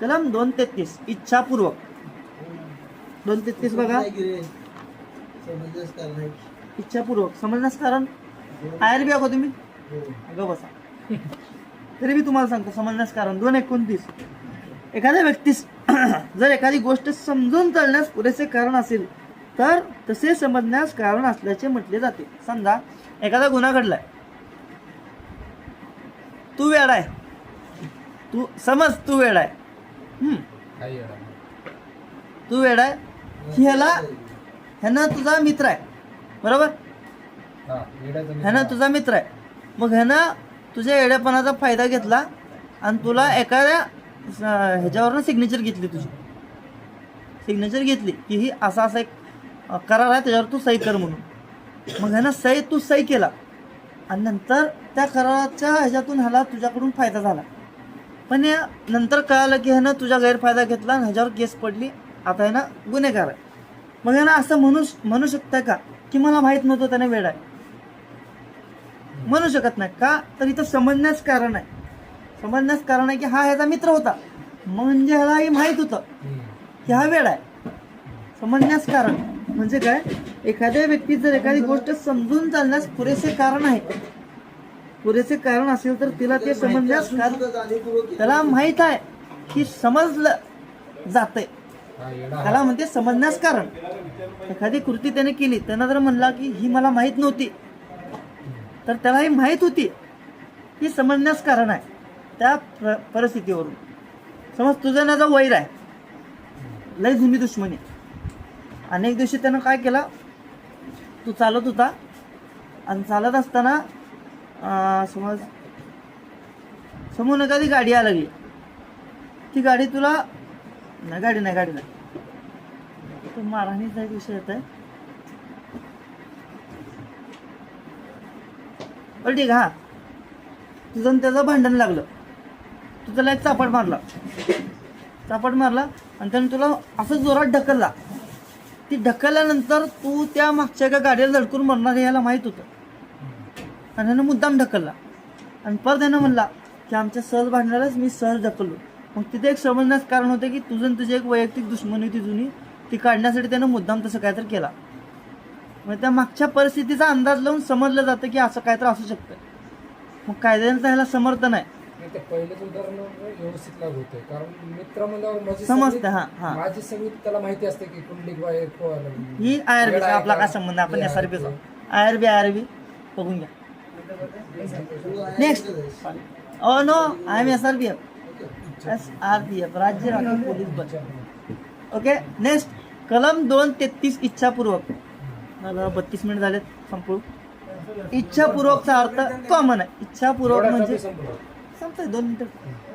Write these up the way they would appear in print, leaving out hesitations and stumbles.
कलम 233 इच्छापूर्वक. 233 बघा, इच्छापूर्वक समजण्यास कारण. IRB का तुम्ही ग बसा. तरी मी तुम्हाला सांगतो समजण्यास कारण. 229 एखाद्या व्यक्तीस जर एखादी गोष्ट समजून चालण्यास पुरेसे कारण असेल तर तसे समजण्यास कारण असल्याचे म्हटले जाते. समजा एखादा गुन्हा घडलाय, तू वेडा आहे, तू समज तू वेडा आहे, तू वेडा आहे, ह्यानं तुझा मित्र आहे, बरोबर, ह्यानं तुझा मित्र आहे. मग ह्यानं तुझ्या येड्यापणाचा फायदा घेतला आणि तुला एखाद्या ह्याच्यावरनं सिग्नेचर घेतली, तुझी सिग्नेचर घेतली की ही असा असा एक करार आहे, त्याच्यावर तू सही कर म्हणून. मग ह्यानं तू सही केला आणि नंतर त्या कराराच्या ह्याच्यातून ह्याला तुझ्याकडून फायदा झाला. पण नंतर कळालं की ह्यानं तुझा गैरफायदा घेतला आणि ह्याच्यावर केस पडली, आता ह्यानं गुन्हेगार आहे. मग ह्यानं असं म्हणू शकतं का की मला माहीत नव्हतं त्याने वेडा आहे? म्हणू शकत नाही. का तर इथं समजण्यास कारण आहे. समजण्यास कारण आहे की हा ह्याचा मित्र होता, म्हणजे ह्यालाही माहीत होतं की हा वेडा आहे. समजण्यास कारण म्हणजे काय? एखाद्या व्यक्ती जर एखादी गोष्ट समजून चालण्यास पुरेसे कारण आहे, पुरेसे कारण असेल तर तिला ते समजण्यास कारण, त्याला माहीत आहे की समजलं जातंय, त्याला म्हणते समजण्यास कारण. एखादी कृती त्याने केली, त्यानं जर म्हणला की ही मला माहीत नव्हती, तर त्याला ही माहीत होती, ही समजण्यास कारण आहे त्या परिस्थितीवरून. समज तुझं माझा वैर आहे, लय जुनी दुश्मनी. अनेक दिवशी त्यानं काय केला, तू चालत होता आणि चालत असताना समज समोर एखादी गाडी आली लागली, ती गाडी तुला गाडी नाही तो मारहाणीचा एक विषय येत आहे. बरं ठीक आहे, हा तुझं त्याचं भांडण लागलं, तू त्याला एक चापट मारला आणि त्याने तुला असं जोरात ढकलला. ती ढकलल्यानंतर तू त्या मागच्या एका गाडीला धडकून मरणार हे याला माहीत होतं आणि ह्यानं मुद्दाम ढकलला आणि परत त्यानं म्हणला की आमच्या सहज भांडणारच मी सहज ढकललो. मग तिथे एक समजण्यास कारण होते की तुझं तुझी एक वैयक्तिक दुश्मनी होती जुनी, ती काढण्यासाठी त्यानं मुद्दाम तसं काहीतरी केला. मग त्या मागच्या परिस्थितीचा अंदाज लावून समजलं जातं की असं काहीतरी असू शकतं. मग कायद्याचं ह्याला समर्थन आहे. पहिलेच उदाहरण व्यवस्थित लागू होते, कारण मित्र म्हणल्यावर समजते. हा माझी सगळी त्याला माहिती असते की कुंडली ही IRB आपला काय संबंध, आपण SRB IRB बघून घ्या. Next no I am SRPF राज्य राखीव पोलीस बल. ओके, नेक्स्ट कलम 233 इच्छापूर्वक. मला 32 मिनिट झालेत, संपू. इच्छापूर्वकचा अर्थ कॉमन आहे. इच्छापूर्वक म्हणजे संपतंय 2 मिनिटं.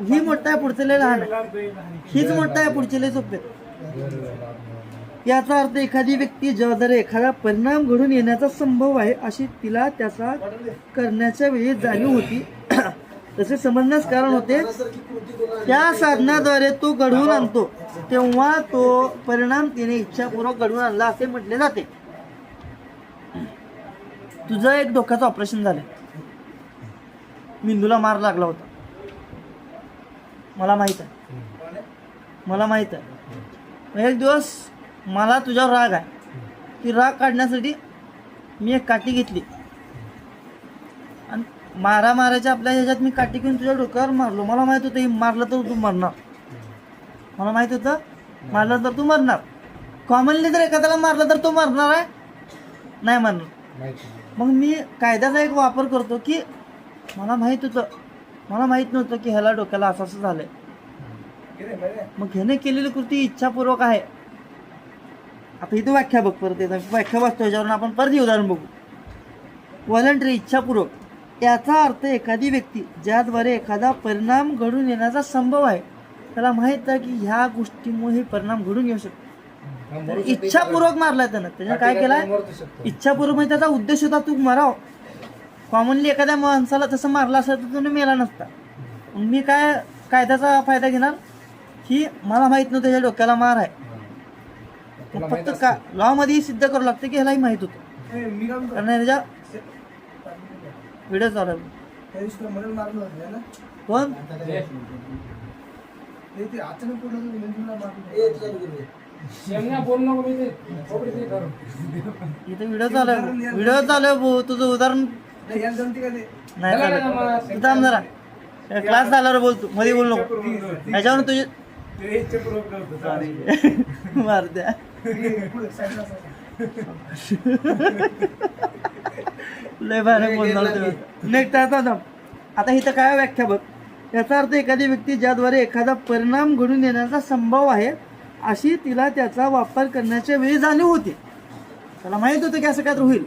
ही मोठा आहे, पुढचे लय लहान आहे. हीच मोठा आहे, पुढचे लय सोपे. याचा अर्थ एखादी व्यक्ती जर एखादा परिणाम घडून येण्याचा संभव आहे अशी तिला त्याचा करण्याच्या वेळी जाणीव होती, तसे समजण्यास कारण होते. त्या साधनाद्वारे तो घडवून आणतो तेव्हा तो परिणाम तिने इच्छापूर्वक घडवून आणला असे म्हटले जाते. तुझं एक डोक्याचं ऑपरेशन झालं, मेंदूला मार लागला होता, मला माहित आहे. एक दिवस मला तुझ्यावर राग आहे, ती राग काढण्यासाठी मी एक काठी घेतली आणि मारायच्या आपल्या ह्याच्यात मी काठी घेऊन तुझ्या डोक्यावर मारलो. मला माहित होतं ही मारलं तर तू मरणार, मला माहित होतं मारलं तर तू मरणार. कॉमनली जर एखाद्याला मारलं तर तो मरणार आहे, नाही मरणार. मग मी कायद्याचा एक वापर करतो की मला माहित नव्हतं की ह्याला डोक्याला असं झालंय. मग ह्याने केलेली कृती इच्छापूर्वक आहे. आता इथे व्याख्या बघ, परत येतात व्याख्या वाचतो, ह्याच्यावरून आपण परत उदाहरण बघू. व्हॉलंटरी इच्छापूर्वक याचा अर्थ एखादी व्यक्ती ज्याद्वारे एखादा परिणाम घडून येण्याचा संभव आहे, त्याला माहित आहे की ह्या गोष्टीमुळे हे परिणाम घडून येऊ शकतो. इच्छापूर्वक मारलाय त्यानं. त्याने काय केलाय? इच्छापूर्वक म्हणजे त्याचा उद्देश होता तू मराव. कॉमनली एखाद्या माणसाला तसं मारला असं तर तुम्ही मेला नसता. मी काय कायद्याचा फायदा घेणार की मला माहित नव्हतं ह्याच्या डोक्याला मार आहे. फक्त का लॉ मध्ये सिद्ध करावं लागतं की ह्यालाही माहित होतं. कारण ह्याच्या व्हिडिओ चालू कोण शेंगा बोल नको मी ते खोबरे ते करू. इथे व्हिडिओ चालू आहे, व्हिडिओ चालू आहे भाऊ. तुझं उदाहरण नाही चालू. तू थांब जरा, क्लास झाल्यावर बोल, तू मध्ये बोल नको. त्याच्यावर तुझे मार द्या. लय भारी बोलणार तुम्ही. नेक्स्ट आता इथं काय व्याख्या बघ. याचा अर्थ एखादी व्यक्ती ज्याद्वारे एखादा परिणाम घडून येण्याचा संभव आहे अशी तिला त्याचा वापर करण्याच्या वेळी जाणीव होते. त्याला माहित होतं की असं काय तर होईल.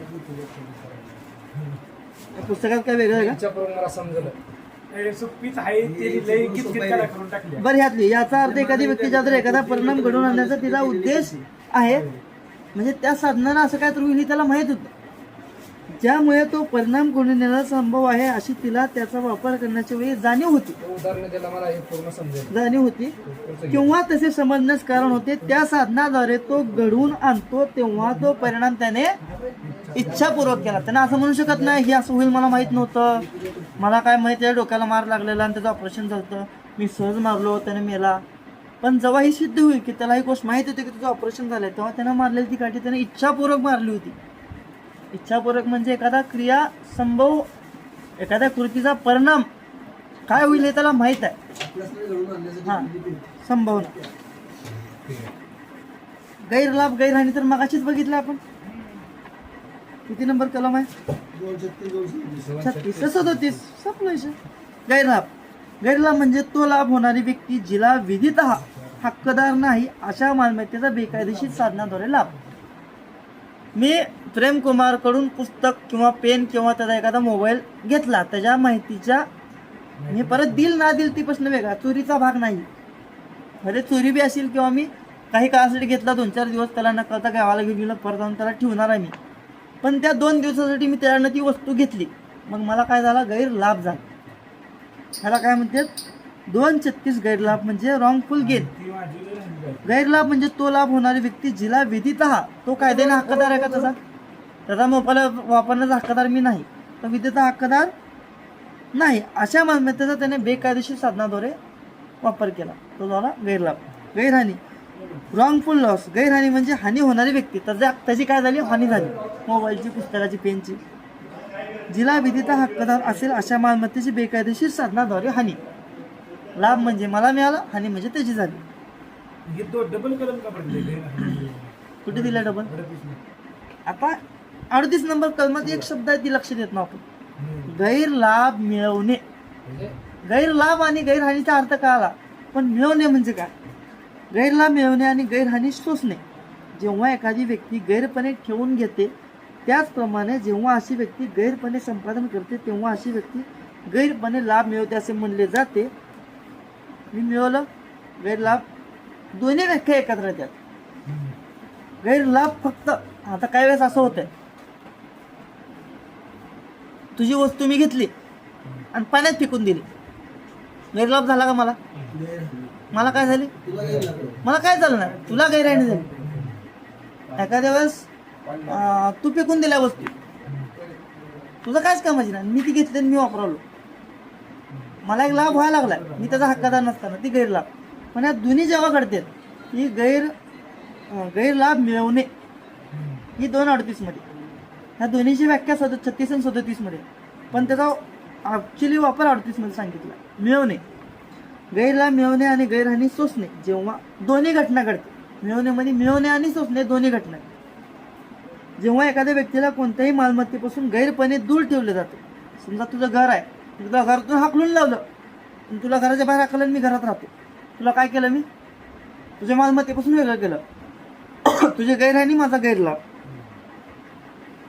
या पुस्तकात काय वेगळं आहे का? त्याच्याबरोबर मला समजलं सुप्पीच आहे ते लय कितकित करा करून टाकली. बरं ह्यातली याचा अर्थ एखादी व्यक्ती ज्याद्वारे एखादा परिणाम घडवून आणण्याचा तिचा उद्देश आहे, म्हणजे त्या साधनानं असं काय तर होईल हे त्याला माहित होतं. ज्यामुळे तो परिणाम घडून येण्याचा संभव आहे अशी तिला त्याचा वापर करण्याच्या वेळी जाणीव होती. उदाहरण द्यायला मला हे पूर्ण समजेल. जाणीव होती किंवा तसे समजण्यास कारण होते. त्या साधनाद्वारे तो घडवून आणतो तेव्हा तो परिणाम त्याने इच्छापूर्वक केला. त्याने असं म्हणू शकत नाही हे असं होईल, मला माहित नव्हतं, मला काय माहिती आहे, डोक्याला मार लागलेला आणि त्याचं ऑपरेशन झालं, मी सहज मारलो, त्याने मेला. पण जेव्हा ही सिद्ध होईल की त्याला ही गोष्ट माहिती होती की तुझं ऑपरेशन झालंय, तेव्हा त्यानं मारलेली ती काठी त्याने इच्छापूर्वक मारली होती. इच्छापूर्वक म्हणजे एखादा क्रिया संभव, एखाद्या कृतीचा परिणाम काय होईल हे त्याला माहित आहे. हा, संभावना. गैरलाभ गैरहानी तर मगाशीच बघितलं आपण. किती नंबर कलम आहे? 36 37 संपलं विषय. गैरलाभ म्हणजे तो लाभ होणारी व्यक्ती जिला विधितः हक्कदार नाही अशा मालमत्तेचा बेकायदेशीर साधनाद्वारे लाभ. मी प्रेम कुमार कडून पुस्तक किंवा पेन किंवा त्याचा एखादा मोबाईल घेतला, त्याच्या माहितीच्या मी परत दिल ना दिल ती प्रश्न वेगळा, चोरीचा भाग नाही. म्हणजे चोरी बी असेल किंवा मी काही काळासाठी घेतला, 2-4 दिवस त्याला न कळता गावाला घेऊन गेलं, परत आणून त्याला ठेवणार आहे मी. पण त्या 2 दिवसासाठी मी त्याच्यानं ती वस्तू घेतली, मग मला काय झाला? गैरलाभ झाला. ह्याला काय म्हणतात? 236 गैरलाभ म्हणजे रॉंगफुल गेन. गैरलाभ म्हणजे तो लाभ होणारी व्यक्ती जिला विधितः, तो कायद्याने हक्कदार आहे का त्याचा? त्याचा मोबाईल वापरण्याचा हक्कदार मी नाही, तर विधितः हक्कदार नाही अशा मालमत्तेचा त्याने बेकायदेशीर साधनाद्वारे वापर केला, तो झाला गैरलाभ. गैरहानी रॉंगफुल लॉस. गैरहानी म्हणजे हानी होणारी व्यक्ती, त्याची काय झाली? हानी झाली, मोबाईलची, पुस्तकाची, पेनची. जिला विधितः हक्कदार असेल अशा मालमत्तेची बेकायदेशीर साधनाद्वारे हानी. लाभ म्हणजे मला मिळाला, हानी म्हणजे त्याची झाली. डबल कलम का पडले? कुठे दिला डबल? आता 38 नंबर कलमात एक शब्द आहे ती लक्ष देत ना आपण. गैरलाभ मिळवणे. गैरलाभ आणि गैरहानीचा अर्थ कळाला, पण मिळवणे म्हणजे काय? गैरलाभ मिळवणे आणि गैरहानी सोसणे. जेव्हा एखादी व्यक्ती गैरपणे ठेवून घेते, त्याचप्रमाणे जेव्हा अशी व्यक्ती गैरपणे संपादन करते तेव्हा अशी व्यक्ती गैरपणे लाभ मिळवते असे म्हणले जाते. मी मिळवलं, गैरलाभ, दोन्ही व्याख्या एकत्र येतात. गैरलाभ फक्त आता काही वेळेस असं होतंय, तुझी वस्तू मी घेतली आणि पाण्यात फेकून दिली, गैरलाभ झाला का मला? मला काय झाली? मला काय झालं नाही, तुला गैरहानी झाली. एखाद्या वेळेस तू फेकून दिल्या वस्तू, तुझं कायच कामाची नाही, मी ती घेतली आणि मी वापरवलो, मला एक लाभ व्हायला लागला, मी त्याचा हक्कादार नसताना, ती गैरलाभ. पण या दोन्ही जेव्हा घडतात, ही गैरलाभ मिळवणे ही 238 मध्ये, ह्या दोन्हीची व्याख्या 36 आणि 37 मध्ये, पण त्याचा ॲक्च्युली वापर 38 मध्ये सांगितला. मिळवणे, गैरलाभ मिळवणे आणि गैरहानी सोसणे. जेव्हा दोन्ही घटना घडते, मिळवण्यामध्ये मिळवणे आणि सोसणे दोन्ही घटना. जेव्हा एखाद्या व्यक्तीला कोणत्याही मालमत्तेपासून गैरपणे दूर ठेवले जाते. समजा तुझं घर आहे, तुला घरातून हाकलून लावलं, तुला घराच्या बाहेर हाकलं आणि मी घरात राहतो, तुला काय केलं? मी तुझ्या मालमत्तेपासून वेगळं केलं. तुझे गैरहानी, माझा गैरलाभ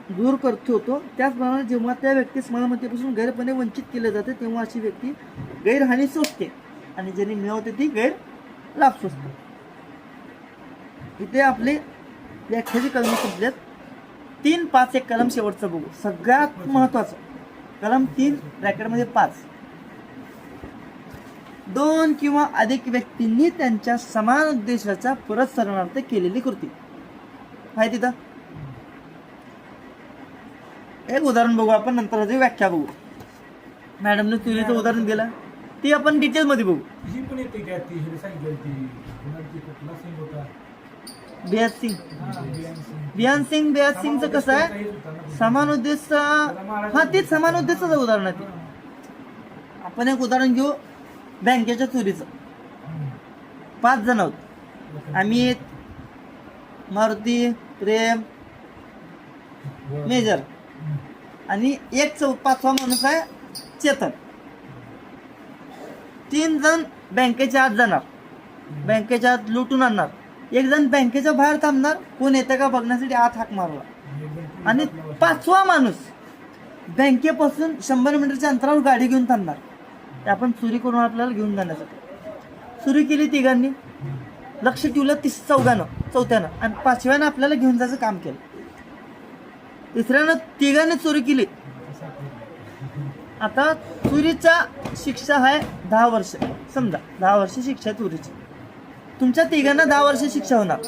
दूर करतो होतो. त्याचप्रमाणे जेव्हा त्या व्यक्तीस मालमत्तेपासून गैरपणे वंचित केले जाते तेव्हा अशी व्यक्ती गैरहानी सोसते आणि ज्यांनी मिळवते ती गैरलाभ सोसते. इथे आपले व्याख्याची कलम संपल्यात. 3, 5 एक कलम शेवटचं बघू. सगळ्यात महत्वाचं कलम 3 ब्रॅकेटमध्ये 5. 2 किंवा अधिक व्यक्तींनी त्यांच्या समान उद्देशाच्या पुरस्सरणार्थ केलेली कृती. आहे तिथं एक उदाहरण बघू आपण, नंतर व्याख्या बघू. मॅडमने चोरीचं उदाहरण दिलं, ती आपण डिटेलमध्ये बघू. ही पण येते का ती हे सांगितलं ती कुणाची कुठला सिंग होता बियाज सिंग. बियाज सिंगचं कसं आहे, समान उद्देश, हा तेच समान उद्देशाचं उदाहरण आहे ते. आपण एक उदाहरण घेऊ बँकेच्या चोरीचं. 5 जण आहोत, अमित, मारुती, प्रेम, मेजर आणि एक 5वा माणूस आहे चेतन. 3 जण बँकेच्या आत जाणार, बँकेच्या आत लुटून आणणार. एक जण बँकेच्या बाहेर थांबणार, कोण येतं का बघण्यासाठी आत हाक मारला. आणि 5वा माणूस बँकेपासून 100 मीटरच्या अंतरावर गाडी घेऊन थांबणार, ते आपण चोरी करून आपल्याला घेऊन जाण्यासाठी. चोरी केली तिघांनी, लक्ष ठेवलं 4थ्यानं, आणि 5व्यानं आपल्याला घेऊन जायचं काम केलं. तिसऱ्यानं तिघांनी चोरी केली. आता चोरीचा शिक्षा आहे 10 वर्ष. समजा 10 वर्ष शिक्षा चोरीची. तुमच्या तिघांना 10 वर्ष शिक्षा होणार.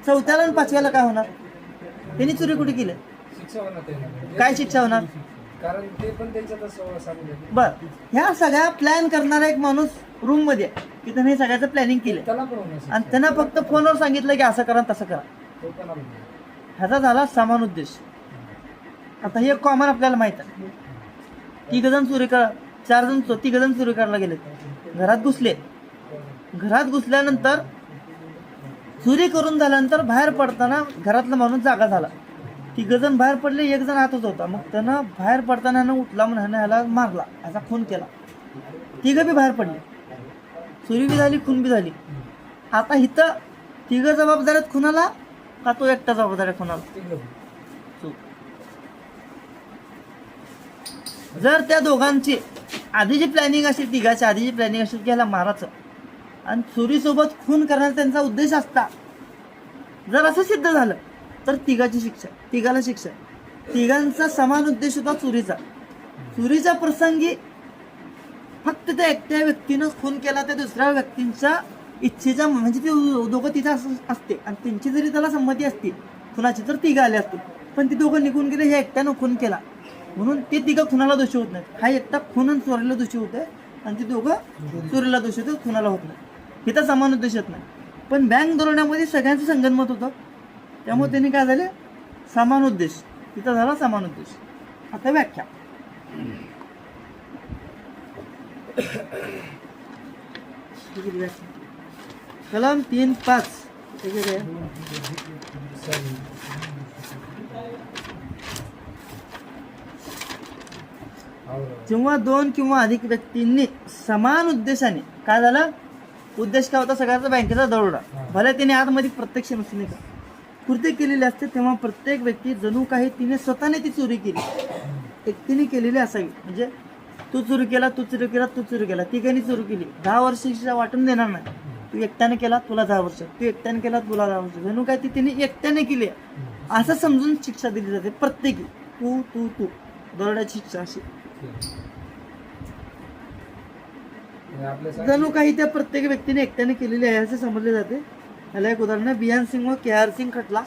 4थ्याला आणि 5व्याला काय होणार, त्यांनी चोरी कुठे केली, काय शिक्षा होणार. कारण ते पण त्यांच्यातच बर, ह्या सगळ्या प्लॅन करणारा एक माणूस रूम मध्ये की त्याने सगळ्याचं प्लॅनिंग केलं त्याला पण होणार आणि त्यांना फक्त फोनवर सांगितलं की असं करा तसं करा. तो पण आपण ह्याचा झाला समान उद्देश. आता हे कॉमन आपल्याला माहित आहे. 3 जण चोरी करा, 4 जण 3 जण चोरी करायला गेले, घरात घुसले. घरात घुसल्यानंतर चोरी करून झाल्यानंतर बाहेर पडताना घरातला माणूस जागा झाला. 3 जण बाहेर पडले, 1 जण आतच होता. मग त्यानं बाहेर पडताना ह्यानं उठला म्हणून ह्याला मारला, ह्याचा खून केला. 3 बी बाहेर पडले, चोरी बी झाली, खून बी झाली. आता इथं 3 जबाबदार आहेत खुनाला का तो एकटा जबाबदार आहे खुनाला. जर त्या दोघांची आधीची प्लॅनिंग असेल, तिघाची आधीची प्लॅनिंग असेल की ह्याला मारायचं आणि चोरीसोबत खून करण्याचा त्यांचा उद्देश असता, जर असं सिद्ध झालं तर तिघाची शिक्षा, तिघाला शिक्षा. तिघांचा समान उद्देश होता चोरीचा. चोरीच्या प्रसंगी फक्त त्या एकट्या व्यक्तीनं खून केला, त्या दुसऱ्या व्यक्तींच्या इच्छेच्या, म्हणजे ते दोघं तिथं असते आणि त्यांची जरी त्याला संमती असती खुनाची तर तिघं आले असते. पण ती दोघं निघून गेले, ह्या एकट्यानं खून केला म्हणून ते तिघं खुनाला दोषी होत नाहीत. हा एकटा खून आणि चोरीला दोषी होते आणि ते दोघं चोरीला दोषी होते, खुनाला होत नाही. इथं समान उद्देश येत नाही. पण बँक दरोड्यामध्ये सगळ्यांचं संगनमत होतं, त्यामुळे त्यांनी काय झाले, समान उद्देश. तिथं झाला समान उद्देश. आता व्याख्या. कलम 3.5 जेव्हा 2 किंवा अधिक व्यक्तींनी समान उद्देशाने, काय झालं, उद्देश काय होता, सगळ्याचा बँकेचा दरोडा, भले तिने आतमध्ये प्रत्यक्ष नसले का कृत्य केलेले असते, तेव्हा प्रत्येक व्यक्ती जणू काही तिने स्वतःने ती चोरी केली, एकटीने केलेली असावी. म्हणजे तू चोरी केला, तू चोरी केला, तू चोरी केला, तिघांनी चोरी केली, 10 वर्ष शिक्षा वाटून देणार नाही. तू एकट्याने केला तुला 10 वर्ष, तू एकट्याने केला तुला 10 वर्ष, जणू काय ती तिने एकट्याने केली असं समजून शिक्षा दिली जाते प्रत्येकी. तू तू तू दरोड्याची शिक्षा अशी जणू काही त्या प्रत्येक व्यक्तीने एकट्याने केलेली आहे असे समजले जाते. याला एक उदाहरण आहे, बियान सिंग व KR सिंग खटला,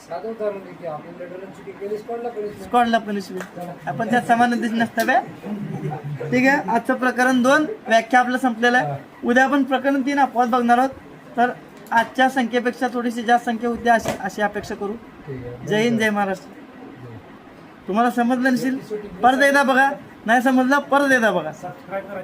स्कॉडला पनिशमेंट. आपण त्यात समान उद्देश नसता. ठीक आहे, आजचं प्रकरण 2 व्याख्या आपलं संपलेलं आहे. उद्या आपण प्रकरण 3 अपवाद बघणार आहोत. तर आजच्या संख्येपेक्षा थोडीशी जास्त संख्या होती अशी अपेक्षा करू. जय हिंद, जय महाराष्ट्र. तुम्हाला समजलं नसेल परत एकदा बघा, नाही समजलं परत एकदा बघा. सबस्क्राईब करा.